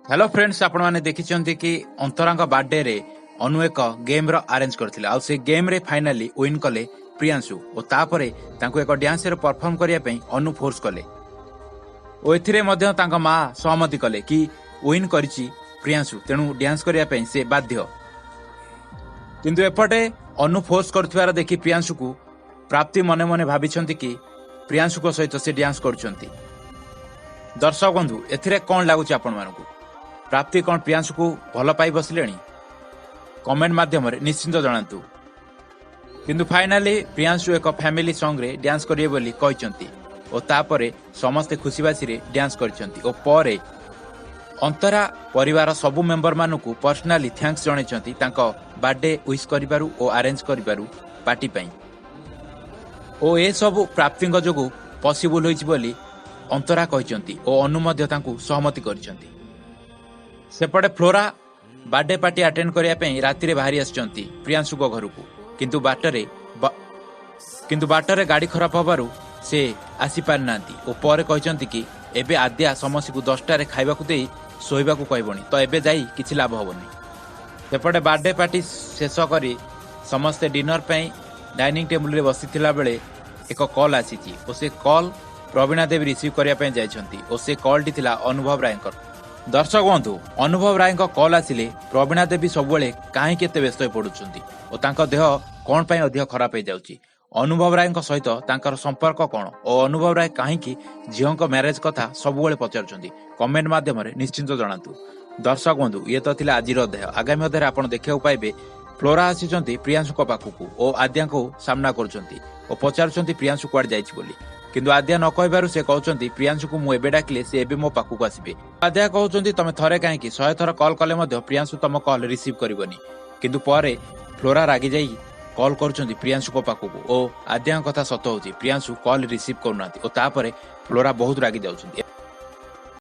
Hello friends, आपण माने देखिचंती कि अंतरांग बर्थडे रे अनु एक गेम रो अरेंज करथिले आ से गेम रे फाइनली विन कले प्रियांशु और तापरे तांको एक डांस रे परफॉर्म करिया पई अनु फोर्स कले ओ एथिरे मध्य तांका मां सहमति कले कि विन करिछि प्रियांशु तेनु डांस करिया पई से बाध्य। किंतु एपटे अनु फोर्स करथिवार देखि प्रियांशु को प्राप्ति मने मने भाबिछंती कि प्रियांशु को सहित से डांस करूछंती। दर्शक बंधु एथिरे कोन लागुछि आपण मानकु प्राप्ति कौन प्रियांशु को भल पाई बसले कमेंट माध्यम निश्चिंत जनातु। किंतु फाइनाली प्रियांशु एक फैमिली सॉन्ग रे डांस करिए बोली कहचंती और तापरे समस्त खुशीबासी रे डांस करचंती और परे अंतरा परिवार सबु मेंबर मानकु पर्सनली थैंक्स जणाइचंती तांको बर्थडे विश करिबारु और अरेंज करिबारु पार्टी पई ओ ए सब प्राप्तिंग जोगु पॉसिबल होइछि बोली अंतरा कहचंती और अनु मध्य तांकु सहमति करचंती। सेपटे फ्लोरा बर्थडे पार्टी अटेंड करिया पे राति रे बाहरी आछंती प्रियांशु को घर को किंतु बाटरे गाड़ी खराब होबारु से आसी पार नांती और परे कहचंती कि एबे आद्या समस्त को 10टा रे खाइबा को देई सोइबा को कहबनी तो एबे जाई किछि लाभ होबनी। सेपटे बर्थडे पार्टी शेष करी समस्त डिनर पे डाइनिंग टेबल रे बसिथिला बेले एक कॉल आसीची और से कॉल प्रवीणा देवी रिसीव करिया पे जाइछंती और से कॉल टी थिला अनुभव रायकर। दर्शक बंधु अनुभव राय कॉल आसिले प्रवीणा देवी सबुले कहीं केते व्यस्त पड़ुछंती और तांको देह कोन पई अधिक खराब हो जाउची अनुभव राय सहित तांकर संपर्क कोन और अनुभव राय कहीं झील को मैरेज कथा सबुले पचारुछंती कमेंट माध्यम निश्चिंत जणातु। दर्शक बंधु ये तो थिला आजिर अध्याय आगामी अध्याय आपण देखिया पाइबे फ्लोरा आसीचंती प्रियांशु पाखकु और आद्या को सामना करूछंती और पचारुछंती प्रियांशु कुआड जाइछि बोली किंतु आद्या न कहबारु से कहउछंती प्रियांशु को मु एबे डाकिले से एबे मो पाखकु आसीबे। आद्या कहउछंती तमे थरे काहे कि 100 थर कॉल कले मध्य प्रियांशु तम कॉल रिसीव करिवनी किंतु परे फ्लोरा रागी जाई कॉल करूछंती प्रियांशु को पाखकु ओ आद्या कथा सत होची प्रियांशु कॉल रिसीव करूनाती और तापरे फ्लोरा बहुत रागी जाउछंती।